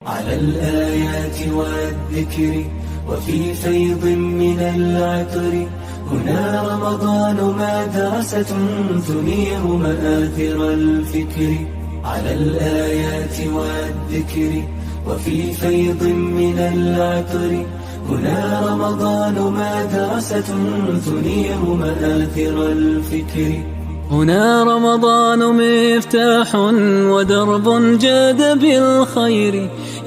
على الآيات والذكر وفي فيض من العطر هنا رمضان مدرسة تنير مآثر الفكر على الآيات والذكر وفي فيض من العطر هنا رمضان مدرسة تنير مآثر الفكر هنا رمضان مفتاح ودرب جاد بالخير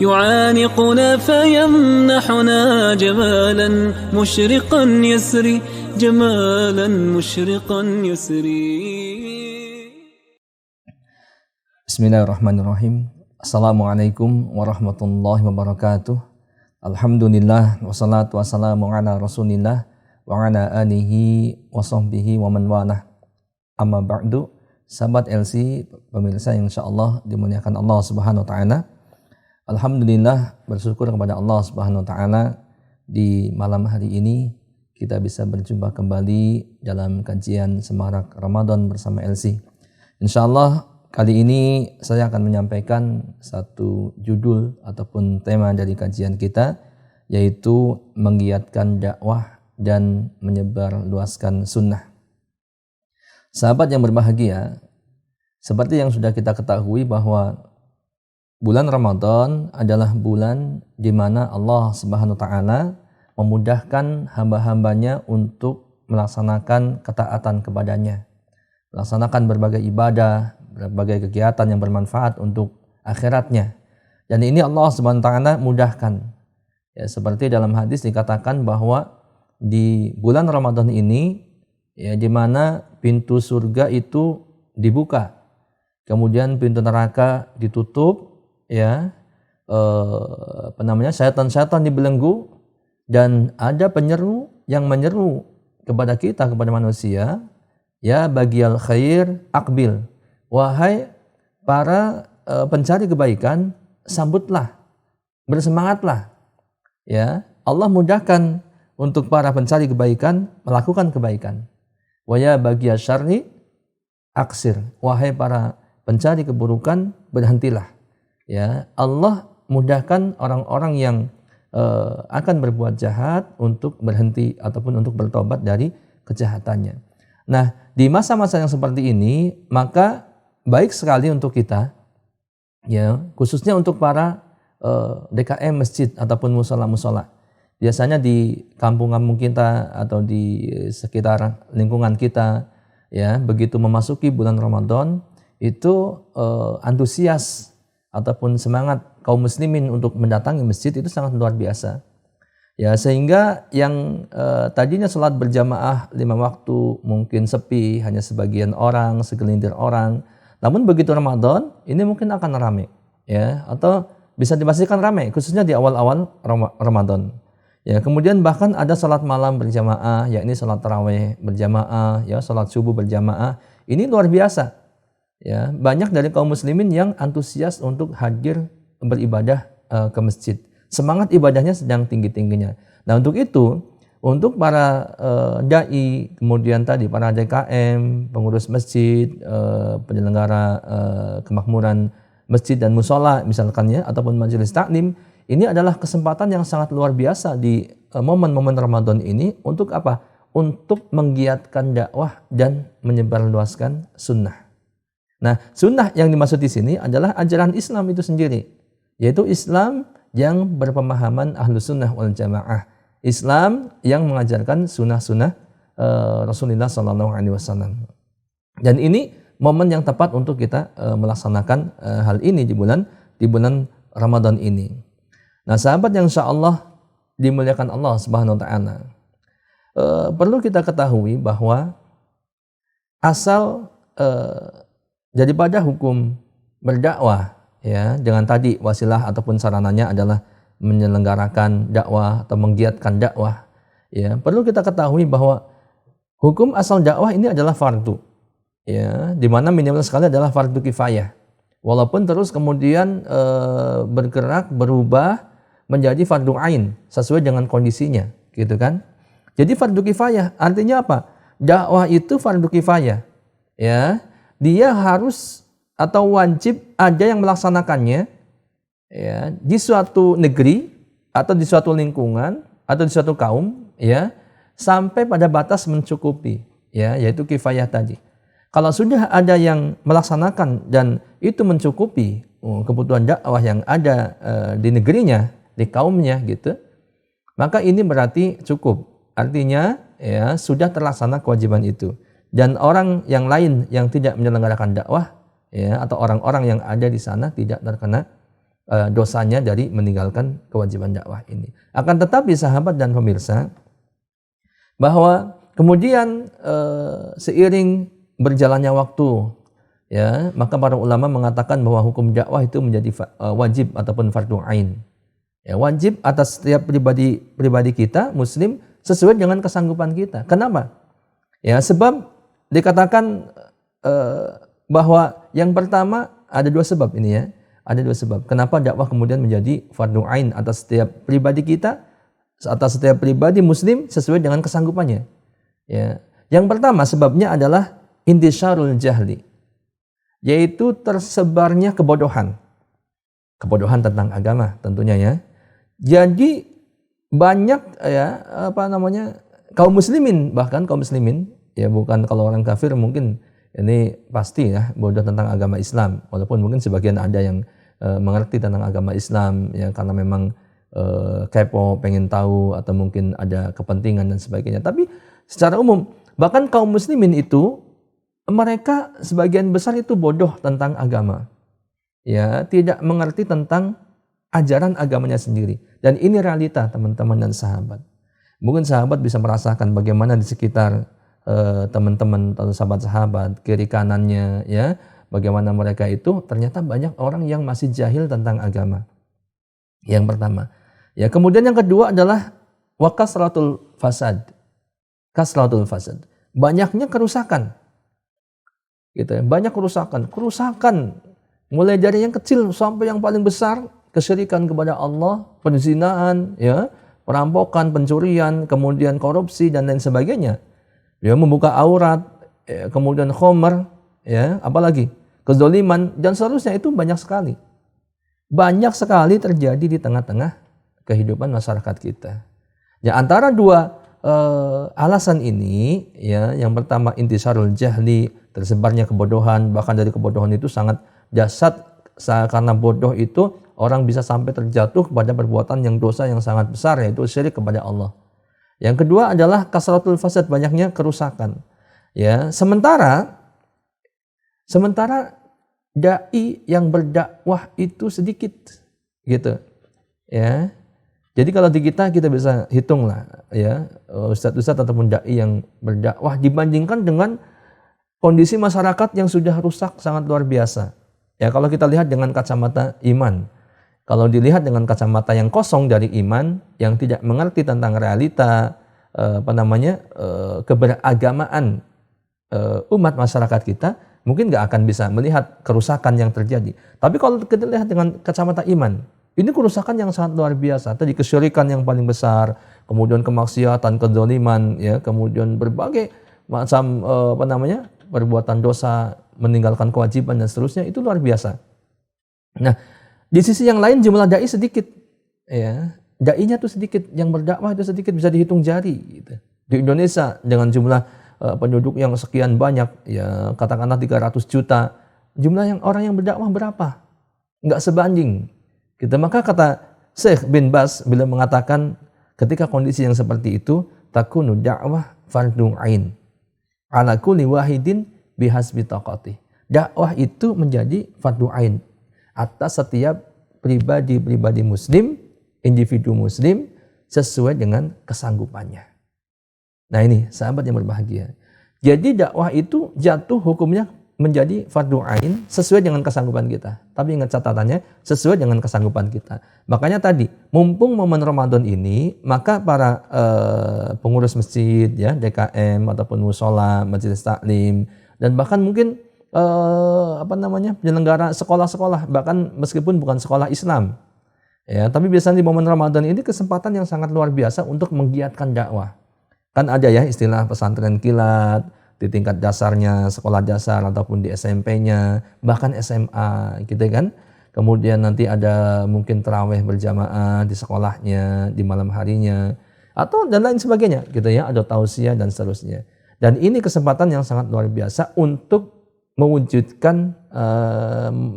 يعانقنا فيمنحنا جمالا مشرقا يسري جمالا مشرقا يسري. Bismillahirrahmanirrahim. Assalamualaikum warahmatullahi wabarakatuh. Alhamdulillah wassalatu wassalamu ala rasulillah wa ala alihi wa sahbihi wa man walah. Amma ba'du, sahabat LC, pemirsa yang insyaallah dimuliakan Allah Subhanahu wa taala. Alhamdulillah, bersyukur kepada Allah Subhanahu wa taala di malam hari ini kita bisa berjumpa kembali dalam kajian Semarak Ramadan bersama LC. Insyaallah kali ini saya akan menyampaikan satu judul ataupun tema dari kajian kita, yaitu menggiatkan dakwah dan menyebarluaskan sunnah. Sahabat yang berbahagia, seperti yang sudah kita ketahui bahwa bulan Ramadan adalah bulan di mana Allah Subhanahu wa taala memudahkan hamba-hambanya untuk melaksanakan ketaatan kepadanya, melaksanakan berbagai ibadah, berbagai kegiatan yang bermanfaat untuk akhiratnya. Dan ini Allah Subhanahu wa taala mudahkan. Ya, seperti dalam hadis dikatakan bahwa di bulan Ramadan ini, ya, di mana pintu surga itu dibuka, kemudian pintu neraka ditutup, ya, syaitan-syaitan dibelenggu, dan ada penyeru yang menyeru kepada kita, kepada manusia, ya bagial khair akbil, wahai para pencari kebaikan, sambutlah, bersemangatlah. Ya, Allah mudahkan untuk para pencari kebaikan melakukan kebaikan. Wa ya bagiya syarri aksir, wahai para pencari keburukan, berhentilah. Ya, Allah mudahkan orang-orang yang akan berbuat jahat untuk berhenti ataupun untuk bertobat dari kejahatannya. Nah, di masa-masa yang seperti ini, maka baik sekali untuk kita, ya, khususnya untuk para DKM masjid ataupun musola-musola. Biasanya di kampung-kampung kita atau di sekitar lingkungan kita, ya, begitu memasuki bulan Ramadan itu antusias ataupun semangat kaum muslimin untuk mendatangi masjid itu sangat luar biasa. Ya, sehingga yang tadinya sholat berjamaah 5 waktu mungkin sepi, hanya sebagian orang, segelintir orang. Namun begitu Ramadan ini mungkin akan ramai, ya, atau bisa dipastikan ramai khususnya di awal-awal Ramadan. Ya, kemudian bahkan ada salat malam berjamaah, yakni salat tarawih berjamaah, ya, salat subuh berjamaah. Ini luar biasa. Ya, banyak dari kaum muslimin yang antusias untuk hadir beribadah ke masjid. Semangat ibadahnya sedang tinggi-tingginya. Nah, untuk itu, untuk para dai, kemudian tadi para DKM, pengurus masjid, penyelenggara kemakmuran masjid dan musola misalkan, ya, ataupun majelis taklim, ini adalah kesempatan yang sangat luar biasa di momen-momen Ramadan ini untuk apa? Untuk menggiatkan dakwah dan menyebarluaskan sunnah. Nah, sunnah yang dimaksud di sini adalah ajaran Islam itu sendiri, yaitu Islam yang berpemahaman Ahlus Sunnah wal Jamaah, Islam yang mengajarkan sunnah-sunnah Rasulullah SAW. Dan ini momen yang tepat untuk kita melaksanakan hal ini di bulan Ramadan ini. Nah, sahabat yang insyaallah dimuliakan Allah Subhanahu wa taala, perlu kita ketahui bahwa asal daripada hukum berdakwah, ya, dengan tadi wasilah ataupun sarananya adalah menyelenggarakan dakwah atau menggiatkan dakwah, ya, perlu kita ketahui bahwa hukum asal dakwah ini adalah fardu, ya, di mana minimal sekali adalah fardu kifayah. Walaupun terus kemudian bergerak, berubah menjadi fardu ain sesuai dengan kondisinya, gitu kan? Jadi fardu kifayah artinya apa? Dakwah itu fardu kifayah, ya. Dia harus atau wajib ada yang melaksanakannya, ya di suatu negeri atau di suatu lingkungan atau di suatu kaum, ya, sampai pada batas mencukupi, ya, yaitu kifayah tadi. Kalau sudah ada yang melaksanakan dan itu mencukupi kebutuhan dakwah yang ada di negerinya, di kaumnya gitu, maka ini berarti cukup. Artinya ya sudah terlaksana kewajiban itu. Dan orang yang lain yang tidak menyelenggarakan dakwah, ya, atau orang-orang yang ada di sana tidak terkena dosanya dari meninggalkan kewajiban dakwah ini. Akan tetapi sahabat dan pemirsa, bahwa kemudian seiring berjalannya waktu, ya, maka para ulama mengatakan bahwa hukum dakwah itu menjadi wajib ataupun fardu ain. Ya, wajib atas setiap pribadi kita Muslim sesuai dengan kesanggupan kita. Kenapa? Ya, sebab dikatakan bahwa yang pertama ada dua sebab ini, ya. Ada dua sebab. Kenapa dakwah kemudian menjadi fardu ain atas setiap pribadi kita, atas setiap pribadi Muslim sesuai dengan kesanggupannya. Ya. Yang pertama sebabnya adalah intisyarul jahli, yaitu tersebarnya kebodohan tentang agama tentunya, ya. Jadi banyak, ya, kaum muslimin, bahkan kaum muslimin, ya, bukan kalau orang kafir mungkin ini pasti, ya, bodoh tentang agama Islam, walaupun mungkin sebagian ada yang mengerti tentang agama Islam, ya, karena memang kepo, pengen tahu, atau mungkin ada kepentingan dan sebagainya. Tapi secara umum bahkan kaum muslimin itu mereka sebagian besar itu bodoh tentang agama, ya, tidak mengerti tentang ajaran agamanya sendiri. Dan ini realita teman-teman dan sahabat. Mungkin sahabat bisa merasakan bagaimana di sekitar teman-teman atau sahabat-sahabat, kiri kanannya, ya, bagaimana mereka itu ternyata banyak orang yang masih jahil tentang agama. Yang pertama, ya, kemudian yang kedua adalah kasratul fasad. Kasratul fasad. Banyaknya kerusakan. Gitu, ya. Banyak kerusakan mulai dari yang kecil sampai yang paling besar, kesyirikan kepada Allah, penzinaan, ya, perampokan, pencurian, kemudian korupsi dan lain sebagainya. Dia membuka aurat, ya, kemudian khomer, ya, apalagi kezaliman dan seterusnya, itu banyak sekali. Banyak sekali terjadi di tengah-tengah kehidupan masyarakat kita. Ya, antara dua alasan ini, ya, yang pertama intisarul jahli, tersebarnya kebodohan, bahkan dari kebodohan itu sangat dahsyat, karena bodoh itu orang bisa sampai terjatuh kepada perbuatan yang dosa yang sangat besar, yaitu syirik kepada Allah. Yang kedua adalah kasratul fasad, banyaknya kerusakan. Ya, sementara dai yang berdakwah itu sedikit, gitu. Ya. Jadi kalau di kita bisa hitung lah, ya, ustadz-ustadz ataupun dai yang berdakwah dibandingkan dengan kondisi masyarakat yang sudah rusak sangat luar biasa. Ya, kalau kita lihat dengan kacamata iman, kalau dilihat dengan kacamata yang kosong dari iman, yang tidak mengerti tentang realita keberagamaan umat masyarakat kita, mungkin nggak akan bisa melihat kerusakan yang terjadi. Tapi kalau kita lihat dengan kacamata iman, ini kerusakan yang sangat luar biasa. Tadi kesyirikan yang paling besar, kemudian kemaksiatan, kezaliman, ya, kemudian berbagai macam perbuatan dosa, meninggalkan kewajiban dan seterusnya, itu luar biasa. Nah, di sisi yang lain jumlah dai sedikit, ya. Dai-nya tuh sedikit, yang berdakwah itu sedikit, bisa dihitung jari, gitu. Di Indonesia dengan jumlah penduduk yang sekian banyak, ya, katakanlah 300 juta, jumlah orang yang berdakwah berapa? Nggak sebanding. Gitu. Maka kata Syekh bin Baz bila mengatakan ketika kondisi yang seperti itu, takunu da'wah fardhu ain ala kulli wahidin bihasbi taqati. Dakwah itu menjadi fardhu ain atas setiap pribadi muslim, individu muslim sesuai dengan kesanggupannya. Nah, ini sahabat yang berbahagia. Jadi dakwah itu jatuh hukumnya menjadi fardu ain sesuai dengan kesanggupan kita. Tapi ingat catatannya, sesuai dengan kesanggupan kita. Makanya tadi, mumpung momen Ramadan ini, maka para pengurus masjid, ya, DKM ataupun musola, majelis taklim, dan bahkan mungkin penyelenggara sekolah-sekolah, bahkan meskipun bukan sekolah Islam, ya, tapi biasanya di momen Ramadan ini kesempatan yang sangat luar biasa untuk menggiatkan dakwah. Kan ada, ya, istilah pesantren kilat di tingkat dasarnya, sekolah dasar ataupun di SMP-nya, bahkan SMA, gitu kan. kemudian nanti ada mungkin tarawih berjamaah di sekolahnya di malam harinya, atau dan lain sebagainya gitu ya, ada tausiah dan seterusnya. Dan ini kesempatan yang sangat luar biasa untuk mewujudkan,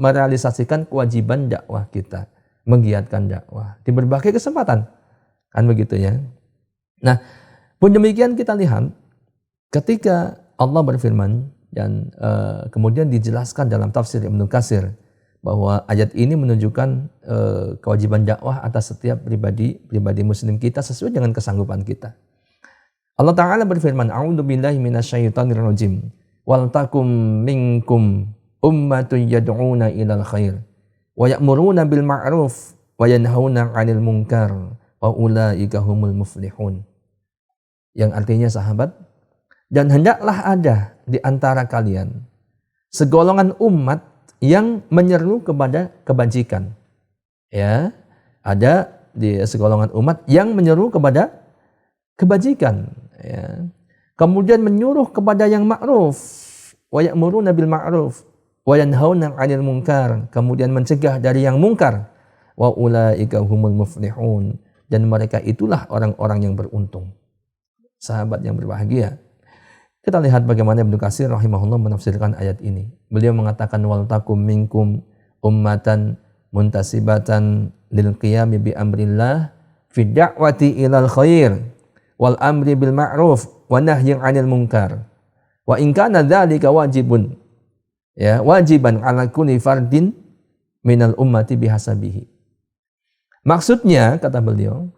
merealisasikan kewajiban dakwah kita, menggiatkan dakwah di berbagai kesempatan, kan begitu ya. Nah, pun demikian kita lihat ketika Allah berfirman dan kemudian dijelaskan dalam tafsir Ibnu Katsir bahwa ayat ini menunjukkan kewajiban dakwah atas setiap pribadi muslim kita sesuai dengan kesanggupan kita. Allah Ta'ala berfirman, A'udzubillahi minasyaitonirrajim. Wal takum minkum ummatun yad'una ilal khair wa ya'muruna bil ma'ruf wa yanhauna 'anil munkar wa ulaika humul muflihun. Yang artinya sahabat, dan hendaklah ada di antara kalian segolongan umat yang menyeru kepada kebajikan. Ya, ada di segolongan umat yang menyeru kepada kebajikan, ya. Kemudian menyuruh kepada yang ma'ruf, wa ya'muruna bil ma'ruf wa yanhauna 'anil munkar, kemudian mencegah dari yang mungkar, wa ulaika humul muflihun, dan mereka itulah orang-orang yang beruntung. Sahabat yang berbahagia. Kita lihat bagaimana Ibnu Katsir rahimahullah menafsirkan ayat ini. Beliau mengatakan wal takum minkum ummatan muntasibatan lil qiyami bi amrillah fi da'wati ilal khair wal amri bil ma'ruf wa nahyi 'anil munkar wa in kana dzalika wajibun, ya, wajiban 'ala kulli fardin minal ummati bihasabihi. Maksudnya, kata beliau,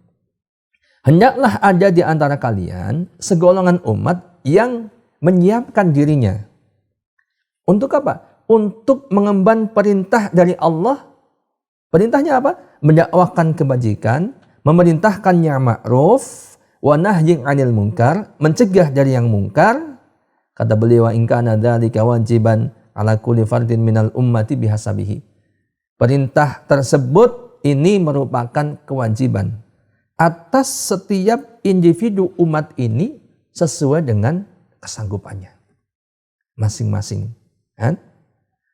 hendaklah ada di antara kalian segolongan umat yang menyiapkan dirinya untuk apa? Untuk mengemban perintah dari Allah. Perintahnya apa? Mendakwahkan kebajikan, memerintahkan yang ma'ruf, wa nahyi 'anil munkar, mencegah dari yang mungkar. Kata beliau, in kana dzalika wajiban 'ala kulli fardin minal ummati bihasabihi. Perintah tersebut ini merupakan kewajiban atas setiap individu umat ini sesuai dengan kesanggupannya masing-masing, kan?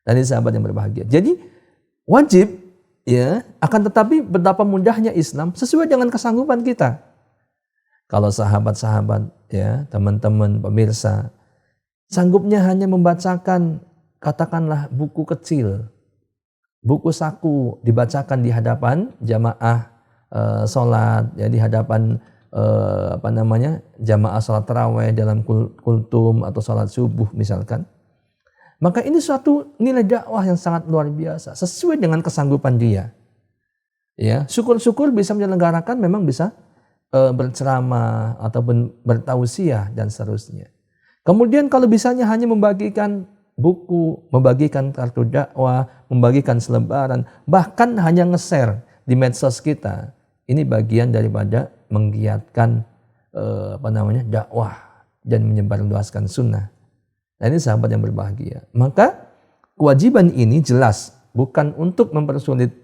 Dan ini sahabat yang berbahagia. Jadi wajib, ya, akan tetapi betapa mudahnya Islam sesuai dengan kesanggupan kita. Kalau sahabat-sahabat, ya, teman-teman pemirsa, sanggupnya hanya membacakan katakanlah buku kecil, buku saku dibacakan di hadapan jamaah sholat, ya, di hadapan jamaah sholat tarawih dalam kultum atau sholat subuh misalkan, maka ini suatu nilai dakwah yang sangat luar biasa sesuai dengan kesanggupan dia. Ya, syukur-syukur bisa menyelenggarakan, memang bisa berceramah ataupun bertausiah dan seterusnya. Kemudian kalau bisanya hanya membagikan buku, membagikan kartu dakwah, membagikan selebaran, bahkan hanya nge-share di medsos kita, ini bagian daripada menggiatkan dakwah dan menyebarluaskan sunnah. Nah, ini sahabat yang berbahagia. Maka kewajiban ini jelas bukan untuk mempersulit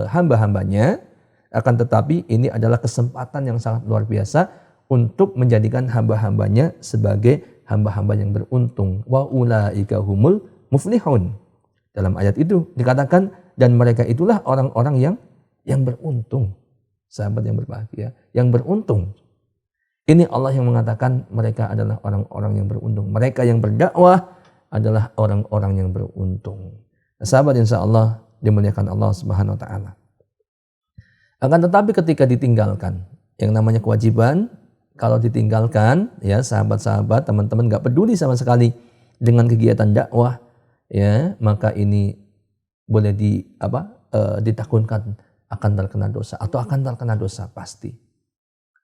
hamba-hambanya, akan tetapi ini adalah kesempatan yang sangat luar biasa untuk menjadikan hamba-hambanya sebagai hamba-hamba yang beruntung. Wa ulaika humul muflihun. Dalam ayat itu dikatakan, dan mereka itulah orang-orang yang beruntung. Sahabat yang berbahagia, yang beruntung. Ini Allah yang mengatakan mereka adalah orang-orang yang beruntung. Mereka yang berdakwah adalah orang-orang yang beruntung. Nah, sahabat, insya Allah dimuliakan Allah Subhanahu wa Ta'ala. Akan tetapi ketika ditinggalkan, yang namanya kewajiban, kalau ditinggalkan, ya sahabat-sahabat, teman-teman nggak peduli sama sekali dengan kegiatan dakwah, ya, maka ini boleh ditakunkan akan terkena dosa atau akan terkena dosa pasti.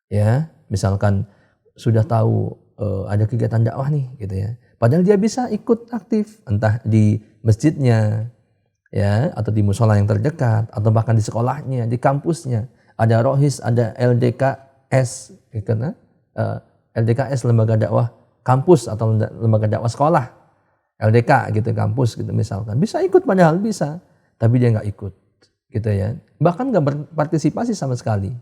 Ya, misalkan sudah tahu ada kegiatan dakwah nih, gitu ya. Padahal dia bisa ikut aktif, entah di masjidnya, ya, atau di musola yang terdekat, atau bahkan di sekolahnya, di kampusnya. Ada Rohis, ada LDKS, karena LDKS lembaga dakwah kampus atau lembaga dakwah sekolah, LDK gitu, kampus gitu misalkan. Bisa ikut, padahal bisa, tapi dia nggak ikut, gitu ya. Bahkan nggak berpartisipasi sama sekali.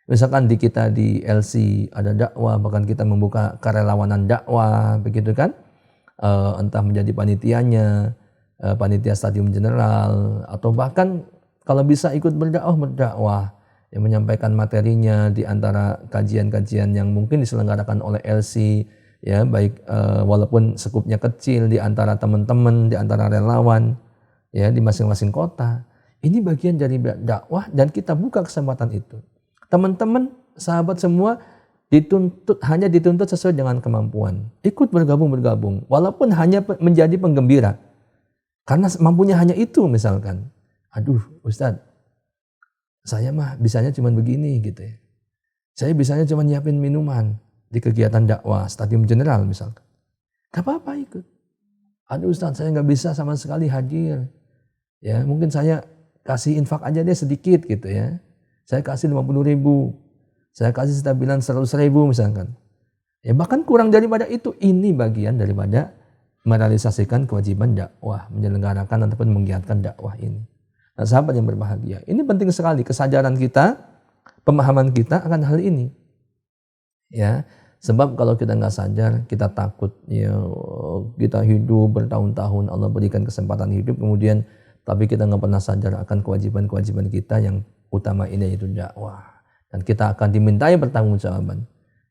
Misalkan kita di LC ada dakwah, bahkan kita membuka kerelawanan dakwah, begitu kan? Entah menjadi panitianya, panitia stadium general, atau bahkan kalau bisa ikut berdakwah, yang menyampaikan materinya di antara kajian-kajian yang mungkin diselenggarakan oleh LC, ya baik walaupun skupnya kecil, di antara teman-teman, di antara relawan, ya di masing-masing kota. Ini bagian dari dakwah dan kita buka kesempatan itu. Teman-teman, sahabat semua hanya dituntut sesuai dengan kemampuan. Ikut bergabung, walaupun hanya menjadi penggembira. Karena mampunya hanya itu misalkan. Aduh, Ustadz, saya mah bisanya cuma begini gitu ya. Saya bisanya cuma nyiapin minuman di kegiatan dakwah stadium general misalkan. Gak apa-apa ikut. Aduh Ustadz, saya gak bisa sama sekali hadir. Ya, mungkin saya kasih infak aja deh sedikit gitu ya. Saya kasih 50.000. Saya kasih stabilan 100.000 misalkan. Ya bahkan kurang daripada itu. Ini bagian daripada merealisasikan kewajiban dakwah, menyelenggarakan ataupun menggiatkan dakwah ini. Nah, sahabat yang berbahagia, ini penting sekali kesadaran kita, pemahaman kita akan hal ini. Ya, sebab kalau kita nggak sadar, kita takut ya kita hidup bertahun-tahun, Allah berikan kesempatan hidup, kemudian tapi kita nggak pernah sadar akan kewajiban-kewajiban kita yang utama ini, yaitu dakwah. Dan kita akan dimintai pertanggungjawaban.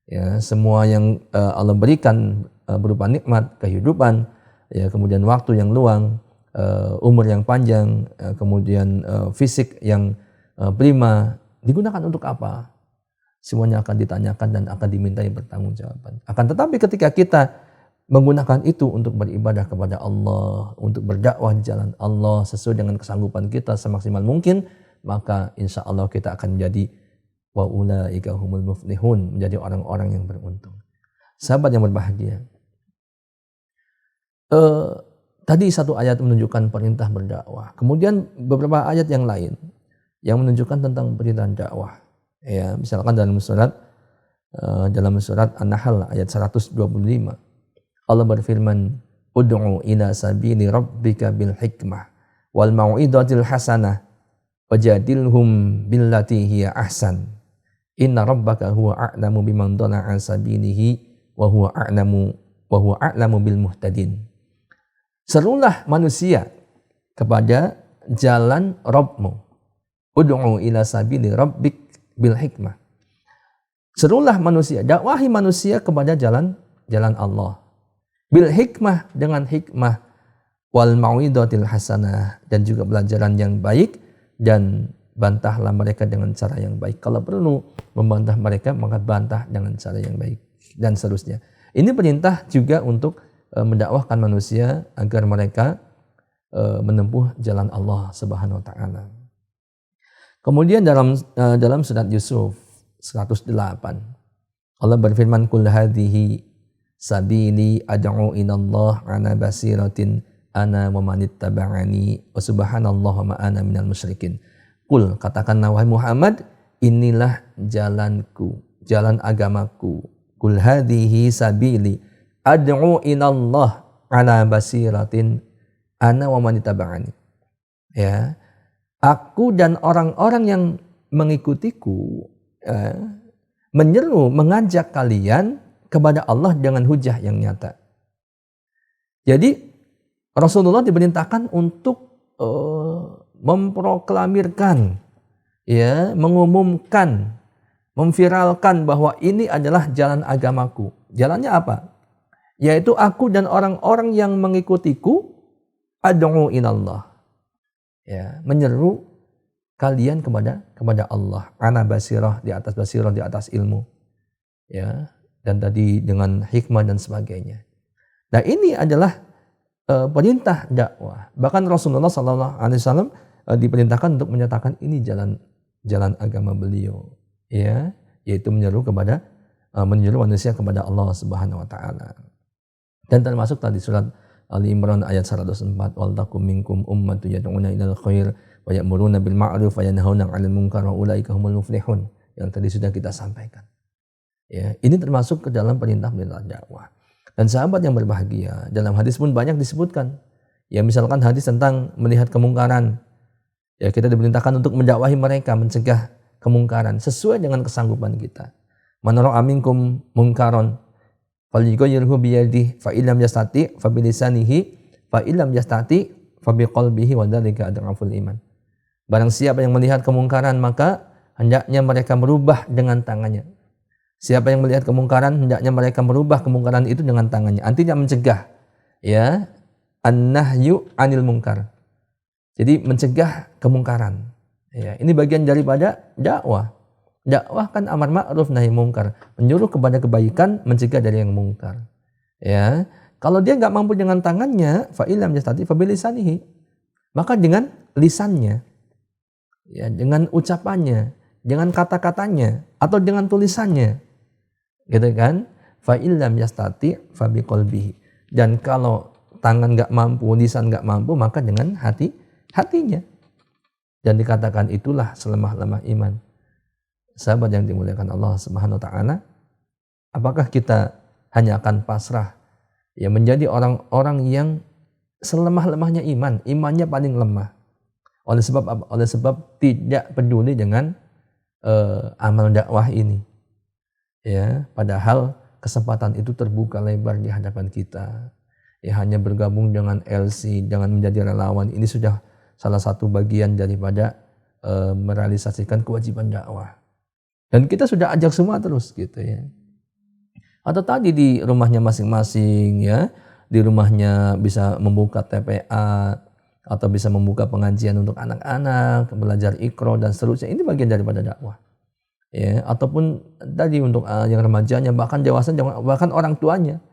Ya, semua yang Allah berikan berupa nikmat, kehidupan, ya kemudian waktu yang luang, umur yang panjang, kemudian fisik yang prima, digunakan untuk apa? Semuanya akan ditanyakan dan akan dimintai pertanggungjawaban. Akan tetapi ketika kita menggunakan itu untuk beribadah kepada Allah, untuk berdakwah di jalan Allah sesuai dengan kesanggupan kita semaksimal mungkin, maka insya Allah kita akan menjadi wa ulaika humul muflihun, menjadi orang-orang yang beruntung. Sahabat yang berbahagia, tadi satu ayat menunjukkan perintah berdakwah, kemudian beberapa ayat yang lain yang menunjukkan tentang perintah dakwah. Ya, misalkan dalam surat An-Nahl ayat 125. Allah berfirman, "Ud'u ila sabili rabbika bil hikmah wal mau'izatil hasanah wajadilhum billati hiya ahsan. Inna rabbaka huwa a'lamu biman dhalla an sabilihi wa huwa a'lamu bil muhtadin." Serulah manusia kepada jalan Rabbmu. Ud'u ila sabili rabbik bil hikmah. Serulah manusia, dakwahi manusia kepada jalan Allah. Bil hikmah, dengan hikmah, wal mau'izatil hasanah, dan juga pelajaran yang baik, dan bantahlah mereka dengan cara yang baik. Kalau perlu membantah mereka, maka bantah dengan cara yang baik, dan seterusnya. Ini perintah juga untuk mendakwahkan manusia agar mereka menempuh jalan Allah Subhanahu wa taala. Kemudian dalam surat Yusuf 108, Allah berfirman, "Qul hadhihi sabili ad'u ilallah ala basiratin ana wa manittaba'ani wa subhanallahi ma ana minal musyrikin." Qul, katakanlah wahai Muhammad, inilah jalanku, jalan agamaku. Qul hadhihi sabili ad'u ilallah ala basiratin ana wa manittaba'ani. Ya, aku dan orang-orang yang mengikutiku menyeru, mengajak kalian kepada Allah dengan hujah yang nyata. Jadi Rasulullah diperintahkan untuk memproklamirkan, ya, mengumumkan, memviralkan bahwa ini adalah jalan agamaku. Jalannya apa? Yaitu aku dan orang-orang yang mengikutiku ad'u ilallah. Ya, menyeru kalian kepada Allah. Ana basirah, di atas ilmu. Ya. Dan tadi dengan hikmah dan sebagainya. Nah, ini adalah perintah dakwah. Bahkan Rasulullah SAW diperintahkan untuk menyatakan ini jalan agama beliau, ya, yaitu menyeru manusia kepada Allah Subhanahu wa taala. Dan termasuk tadi surat Ali Imran ayat 104, "Wal takum minkum ummatun yad'una ilal khair wa ya'muruna bil ma'ruf wa yanhauna 'anil munkar wa ulaika humul muflihun." Yang tadi sudah kita sampaikan. Ya, ini termasuk ke dalam perintah dakwah. Dan sahabat yang berbahagia, dalam hadis pun banyak disebutkan. Ya, misalkan hadis tentang melihat kemungkaran. Ya, kita diperintahkan untuk mendakwahi mereka, mencegah kemungkaran sesuai dengan kesanggupan kita. Man ra'a minkum munkaron falyughayyirhu bi yadihi fa illam yastati fa bi lisanihi fa illam yastati fabiqalbihi wa dzalika adghaful iman. Barang siapa yang melihat kemungkaran maka hendaknya mereka merubah dengan tangannya. Siapa yang melihat kemungkaran hendaknya mereka merubah kemungkaran itu dengan tangannya. Artinya mencegah, ya, an-nahyu 'anil munkar. Jadi mencegah kemungkaran. Ya, ini bagian daripada dakwah. Dakwah kan amar ma'ruf nahi mungkar, menyuruh kepada kebaikan, mencegah dari yang mungkar. Ya, kalau dia nggak mampu dengan tangannya, fa illam yastati fa bilisanihi. Maka dengan lisannya. Ya, dengan ucapannya, dengan kata-katanya atau dengan tulisannya. Gitu kan? Fa illam yastati fa biqalbihi. Dan kalau tangan nggak mampu, lisan nggak mampu, maka dengan hatinya. Dan dikatakan itulah selemah-lemah iman. Sahabat yang dimuliakan Allah Subhanahu wa taala, apakah kita hanya akan pasrah ya menjadi orang-orang yang selemah-lemahnya iman, imannya paling lemah. Oleh sebab tidak peduli dengan amal dakwah ini. Ya, padahal kesempatan itu terbuka lebar di hadapan kita. Ya, hanya bergabung dengan LC, jangan menjadi relawan. Ini sudah salah satu bagian daripada merealisasikan kewajiban dakwah. Dan kita sudah ajak semua terus gitu ya. Atau tadi di rumahnya masing-masing ya, di rumahnya bisa membuka TPA atau bisa membuka pengajian untuk anak-anak, belajar Iqra dan seterusnya. Ini bagian daripada dakwah. Ya, ataupun tadi untuk yang remajanya, bahkan dewasa, bahkan orang tuanya.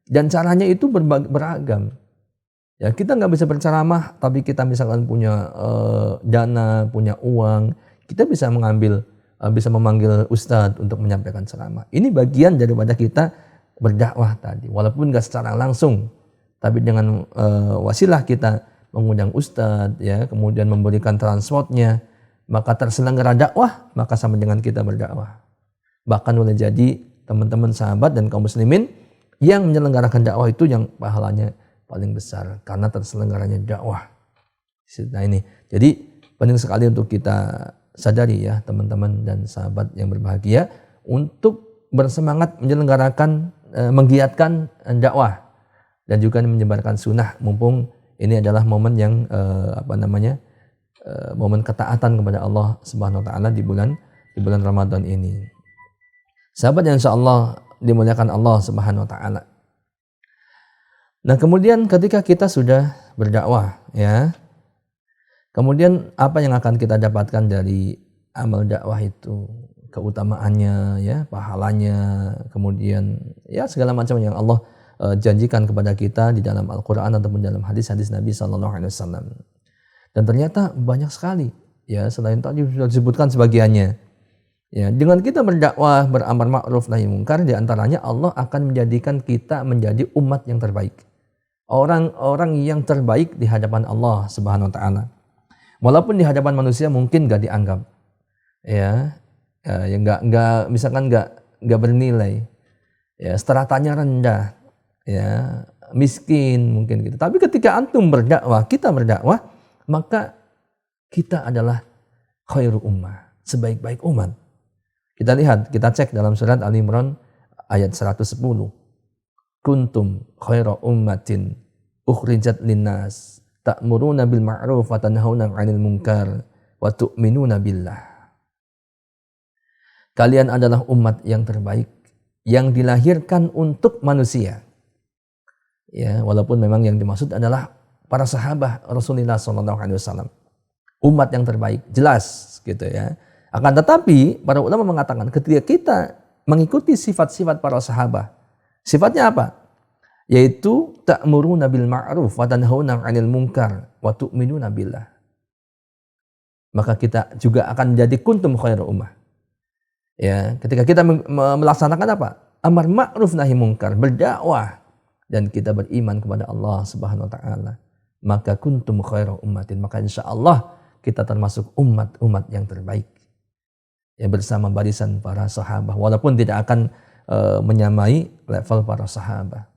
Dan caranya itu beragam. Ya, kita nggak bisa berceramah, tapi kita misalkan punya dana, punya uang, kita bisa bisa memanggil ustadz untuk menyampaikan ceramah. Ini bagian daripada kita berdakwah tadi, walaupun nggak secara langsung, tapi dengan wasilah kita mengundang ustadz, ya, kemudian memberikan transportnya, maka terselenggara dakwah, maka sama dengan kita berdakwah. Bahkan boleh jadi teman-teman sahabat dan kaum muslimin yang menyelenggarakan dakwah itu yang pahalanya paling besar karena terselenggaranya dakwah. Nah ini, jadi penting sekali untuk kita sadari ya teman-teman dan sahabat yang berbahagia untuk bersemangat menyelenggarakan, menggiatkan dakwah dan juga menyebarkan sunnah, mumpung ini adalah momen yang momen ketaatan kepada Allah Subhanahu wa taala di bulan Ramadan ini. Sahabat yang insyaallah dimuliakan Allah Subhanahu wa taala. Nah, kemudian ketika kita sudah berdakwah ya, kemudian apa yang akan kita dapatkan dari amal dakwah itu? Keutamaannya ya, pahalanya, kemudian ya segala macam yang Allah janjikan kepada kita di dalam Al-Qur'an ataupun dalam hadis-hadis Nabi sallallahu alaihi wasallam. Dan ternyata banyak sekali ya, selain tadi sudah disebutkan sebagiannya. Ya, dengan kita berdakwah, beramar ma'ruf nahi munkar, di antaranya Allah akan menjadikan kita menjadi umat yang terbaik. Orang-orang yang terbaik di hadapan Allah Subhanahu wa taala. Walaupun di hadapan manusia mungkin enggak dianggap. Ya enggak misalkan enggak bernilai. Ya, stratanya rendah. Ya, miskin mungkin gitu. Tapi ketika antum berdakwah, kita berdakwah, maka kita adalah khairu ummah, sebaik-baik umat. Kita lihat, kita cek dalam surat Al-Imran ayat 110. Kuntum khaira ummatin ukhrijat linnas ta'muruna bil ma'ruf wa tanhauna 'anil munkar wa tu'minuna billah. Kalian adalah umat yang terbaik yang dilahirkan untuk manusia. Ya, walaupun memang yang dimaksud adalah para sahabat Rasulullah SAW. Umat yang terbaik, jelas gitu ya. Akan tetapi para ulama mengatakan ketika kita mengikuti sifat-sifat para sahabat, sifatnya apa? Yaitu ta'muruna bil ma'ruf wa tanhauna 'anil munkar wa tu'minuna billah. Maka kita juga akan menjadi kuntum khairu ummah. Ya, ketika kita melaksanakan apa? Amar ma'ruf nahi munkar, berdakwah dan kita beriman kepada Allah Subhanahu wa taala, maka kuntum khairu ummatin, maka insyaallah kita termasuk umat-umat yang terbaik. Ya, bersama barisan para sahabat, walaupun tidak akan menyamai level para sahabat.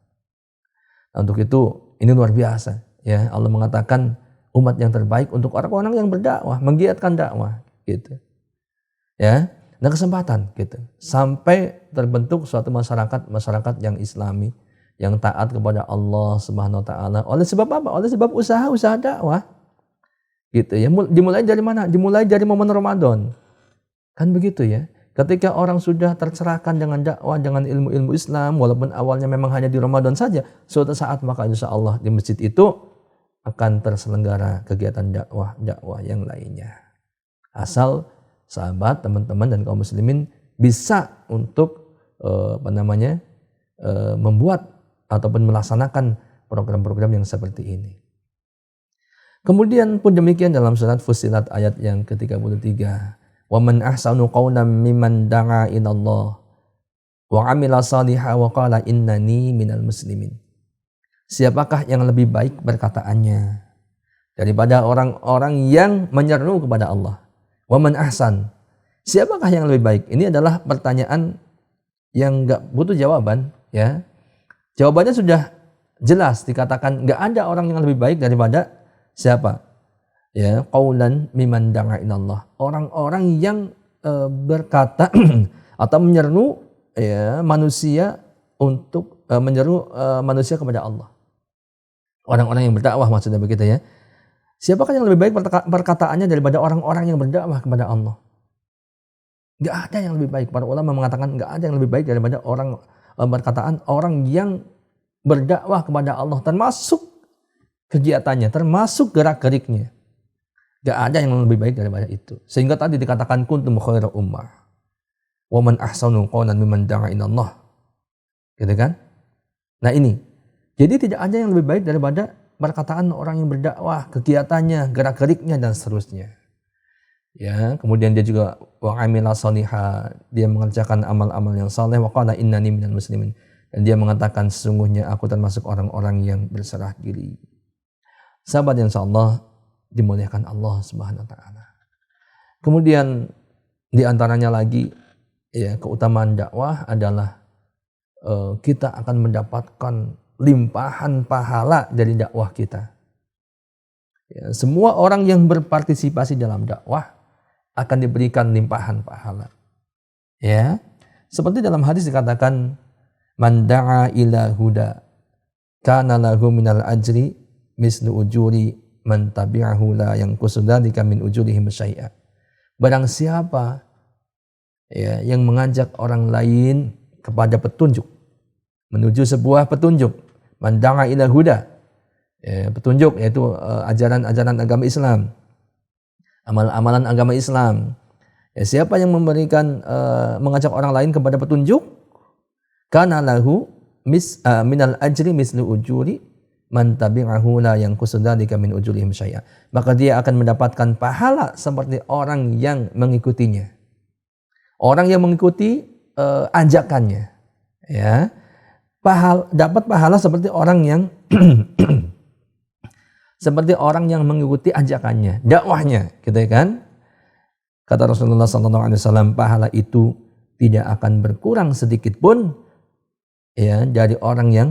Nah, untuk itu ini luar biasa ya, Allah mengatakan umat yang terbaik untuk orang-orang yang berdakwah, menggiatkan dakwah gitu. Ya, nah kesempatan gitu. Sampai terbentuk suatu masyarakat yang islami, yang taat kepada Allah Subhanahu wa taala. Oleh sebab apa? Oleh sebab usaha dakwah. Gitu ya. Dimulai dari mana? Dimulai dari momen Ramadan. Kan begitu ya. Ketika orang sudah tercerahkan dengan dakwah, dengan ilmu-ilmu Islam, walaupun awalnya memang hanya di Ramadan saja, suatu saat maka insya Allah di masjid itu akan terselenggara kegiatan dakwah yang lainnya. Asal sahabat, teman-teman dan kaum muslimin bisa untuk membuat ataupun melaksanakan program-program yang seperti ini. Kemudian pun demikian dalam surat Fussilat ayat yang ke-33. Wa man ahsanu qawlan mimman da'a ila Allah wa 'amila shalihan wa qala innani minal muslimin. Siapakah yang lebih baik perkataannya daripada orang-orang yang menyeru kepada Allah? Wa man ahsan. Siapakah yang lebih baik? Ini adalah pertanyaan yang enggak butuh jawaban, ya. Jawabannya sudah jelas, dikatakan enggak ada orang yang lebih baik daripada siapa? Ya, qaulan mimman da'a ilallah. Orang-orang yang berkata atau menyeru ya manusia untuk menyeru manusia kepada Allah. Orang-orang yang berdakwah maksudnya begitu ya. Siapakah yang lebih baik perkataannya daripada orang-orang yang berdakwah kepada Allah? Enggak ada yang lebih baik. Para ulama mengatakan enggak ada yang lebih baik daripada perkataan orang yang berdakwah kepada Allah, termasuk kegiatannya, termasuk gerak-geriknya. Gak ada yang lebih baik daripada itu. Sehingga tadi dikatakan kuntum khaira ummah. Wa man ahsanu qawlan mimman da'a ila Allah. Gitu kan? Nah ini. Jadi tidak ada yang lebih baik daripada perkataan orang yang berdakwah, kegiatannya, gerak-geriknya dan seterusnya. Ya, kemudian dia juga wa amila shaliha, dia mengerjakan amal-amal yang saleh, wa qala innani minal muslimin. Dan dia mengatakan sesungguhnya aku termasuk orang-orang yang berserah diri. Sahabat yang insyaallah dimuliakan Allah Subhanahu wa taala. Kemudian di antaranya lagi ya keutamaan dakwah adalah kita akan mendapatkan limpahan pahala dari dakwah kita. Ya, semua orang yang berpartisipasi dalam dakwah akan diberikan limpahan pahala. Ya, seperti dalam hadis dikatakan man da'a ila huda kana lahu minal ajri mislu ujuri man tabi'ahu la yanqusu dzalika min ujurihim syai'a. Barang siapa ya yang mengajak orang lain kepada petunjuk, menuju sebuah petunjuk, man da'a ila huda, ya, petunjuk yaitu ajaran-ajaran agama Islam, amalan-amalan agama Islam. Ya, siapa yang memberikan mengajak orang lain kepada petunjuk, kana lahu minal ajri mislu ujuri man tabi'ahu la yanqusu dzalika min ujurihim syai'a. Maka dia akan mendapatkan pahala seperti orang yang mengikutinya. Orang yang mengikuti ajakannya, ya. Dapat pahala seperti orang yang seperti orang yang mengikuti ajakannya, dakwahnya, gitu kan? Kata Rasulullah SAW, pahala itu tidak akan berkurang sedikit pun ya dari orang yang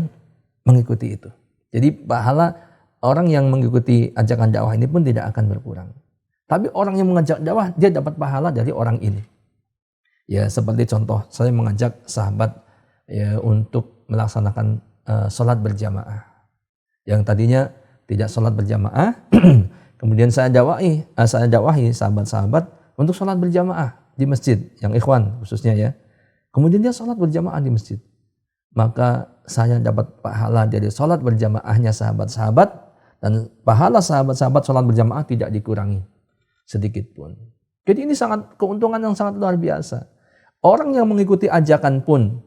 mengikuti itu. Jadi pahala orang yang mengikuti ajakan dakwah ini pun tidak akan berkurang. Tapi orang yang mengajak dakwah, dia dapat pahala dari orang ini. Ya seperti contoh, saya mengajak sahabat ya untuk melaksanakan sholat berjamaah. Yang tadinya tidak sholat berjamaah, kemudian saya dakwahi sahabat-sahabat untuk sholat berjamaah di masjid, yang ikhwan khususnya ya. Kemudian dia sholat berjamaah di masjid. Maka saya dapat pahala dari sholat berjamaahnya sahabat-sahabat, dan pahala sahabat-sahabat sholat berjamaah tidak dikurangi sedikit pun. Jadi ini keuntungan yang sangat luar biasa. Orang yang mengikuti ajakan pun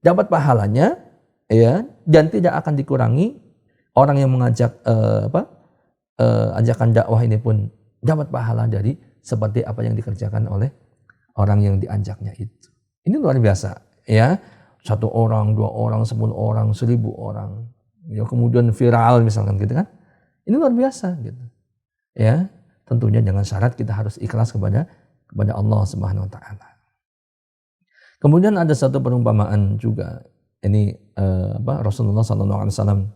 dapat pahalanya, ya, dan tidak akan dikurangi. Orang yang mengajak ajakan dakwah ini pun dapat pahala dari seperti apa yang dikerjakan oleh orang yang diajaknya itu. Ini luar biasa, ya. 1 orang, 2 orang, 10 orang, 1000 orang. Ya, kemudian viral misalkan gitu kan. Ini luar biasa gitu. Ya, tentunya dengan syarat kita harus ikhlas kepada Allah Subhanahu wa taala. Kemudian ada satu perumpamaan juga. Ini Rasulullah SAW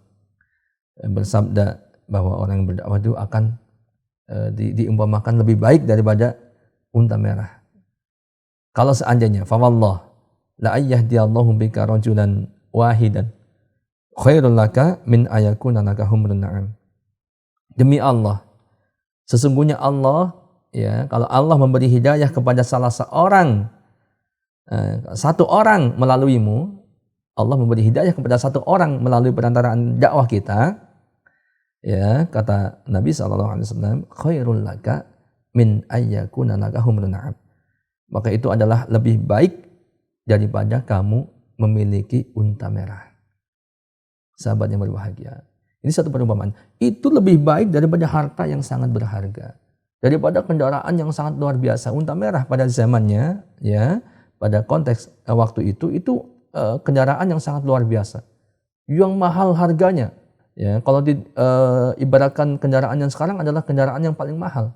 bersabda bahwa orang yang berdakwah itu akan diumpamakan lebih baik daripada unta merah. Kalau seandainya, fa wallah la ayyahdiyallahu bika rajulan wahidan khairul laka min ayakuna laka humrun na'am. Demi Allah, sesungguhnya Allah, ya, kalau Allah memberi hidayah kepada salah seorang, satu orang melaluimu, Allah memberi hidayah kepada satu orang melalui perantaraan dakwah kita, ya, kata Nabi SAW, khairul laka min ayyakuna laka humrun na'am. Maka itu adalah lebih baik daripada kamu memiliki unta merah. Sahabat yang berbahagia, ini satu perumpamaan. Itu lebih baik daripada harta yang sangat berharga, daripada kendaraan yang sangat luar biasa. Unta merah pada zamannya, ya, pada konteks waktu itu kendaraan yang sangat luar biasa, yang mahal harganya. Ya, kalau ibaratkan kendaraan yang sekarang adalah kendaraan yang paling mahal.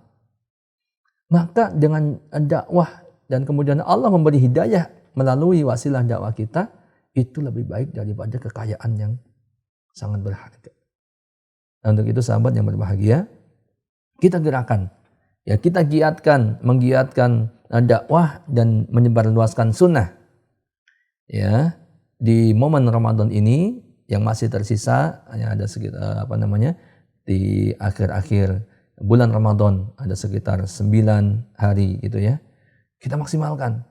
Maka dengan dakwah dan kemudian Allah memberi hidayah melalui wasilah dakwah kita, itu lebih baik daripada kekayaan yang sangat berharga. Nah, untuk itu sahabat yang berbahagia, kita gerakan, ya, kita menggiatkan dakwah dan menyebarluaskan sunnah, ya, di momen Ramadan ini yang masih tersisa, hanya ada sekitar di akhir-akhir bulan Ramadan ada sekitar 9 hari gitu, ya. Kita maksimalkan.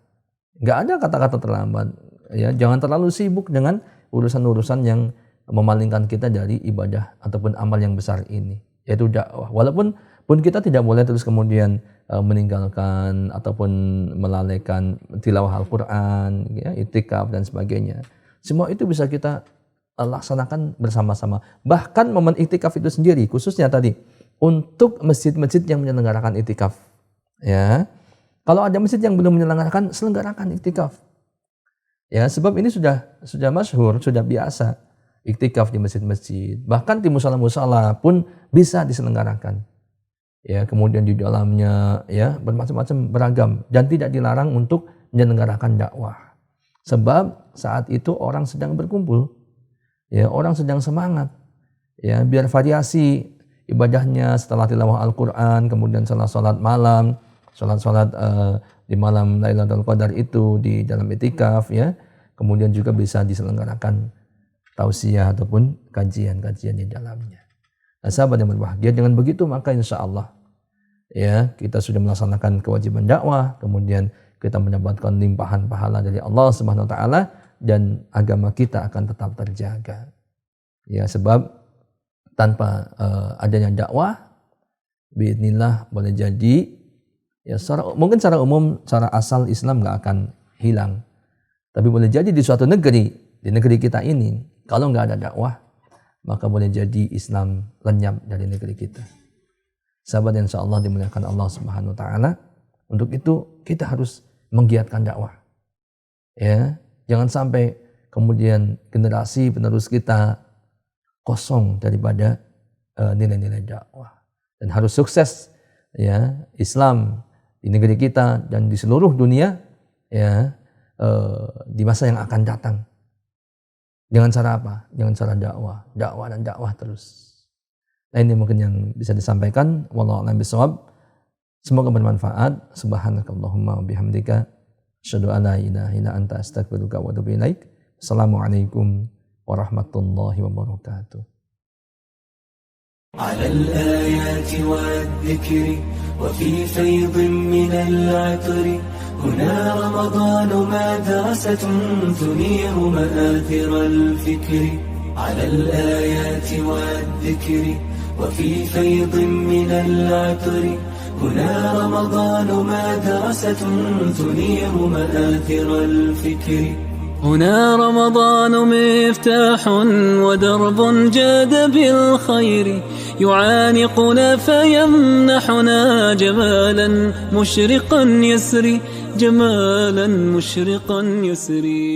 Nggak ada kata-kata terlambat, ya. Jangan terlalu sibuk dengan urusan-urusan yang memalingkan kita dari ibadah ataupun amal yang besar ini, yaitu dakwah. Walaupun kita tidak boleh terus kemudian meninggalkan ataupun melalaikan tilawah Al-Quran, ya, i'tikaf dan sebagainya. Semua itu bisa kita laksanakan bersama-sama. Bahkan momen i'tikaf itu sendiri, khususnya tadi untuk masjid-masjid yang menyelenggarakan i'tikaf, ya. Kalau ada masjid yang belum menyelenggarakan, selenggarakan i'tikaf. Ya, sebab ini sudah masyhur, sudah biasa i'tikaf di masjid-masjid. Bahkan di musala-musala pun bisa diselenggarakan. Ya, kemudian di dalamnya, ya, bermacam-macam beragam dan tidak dilarang untuk menyelenggarakan dakwah. Sebab saat itu orang sedang berkumpul, ya, orang sedang semangat, ya, biar variasi ibadahnya setelah tilawah Al-Quran, kemudian salat malam, salat di malam Lailatul Qadar itu di dalam i'tikaf, ya, kemudian juga bisa diselenggarakan tausiah ataupun kajian-kajian di dalamnya. Nah, sahabat yang berbahagia, dengan begitu maka insya Allah, ya, kita sudah melaksanakan kewajiban dakwah, kemudian kita mendapatkan limpahan pahala dari Allah Subhanahu wa taala, dan agama kita akan tetap terjaga. Ya, sebab tanpa adanya dakwah, biidznillah boleh jadi, ya, mungkin secara umum, secara asal Islam nggak akan hilang. Tapi boleh jadi di suatu negeri, di negeri kita ini, kalau nggak ada dakwah, maka boleh jadi Islam lenyap dari negeri kita. Sahabat yang insya Allah dimuliakan Allah Subhanahu wa taala, untuk itu kita harus menggiatkan dakwah. Ya, jangan sampai kemudian generasi penerus kita kosong daripada nilai-nilai dakwah. Dan harus sukses, ya, Islam di negeri kita dan di seluruh dunia, ya, di masa yang akan datang. Dengan cara apa? Dengan cara dakwah dan dakwah terus. Nah, ini mungkin yang bisa disampaikan. Wallahu a'lam bishawab. Semoga bermanfaat. Subhanakallahumma wa bihamdika, asyhadu an la ilaha illa anta, astaghfiruka wa atubu ilaik. Assalamualaikum warahmatullahi wabarakatuh. على الآيات والذكر وفي فيض من العطر هنا رمضان مدرسة تنير مآثر الفكر على الآيات والذكر وفي فيض من العطر هنا رمضان مدرسة تنير مآثر الفكر هنا رمضان مفتاح ودرب جاد بالخير يعانقنا فيمنحنا جمالا مشرقا يسري جمالا مشرقا يسري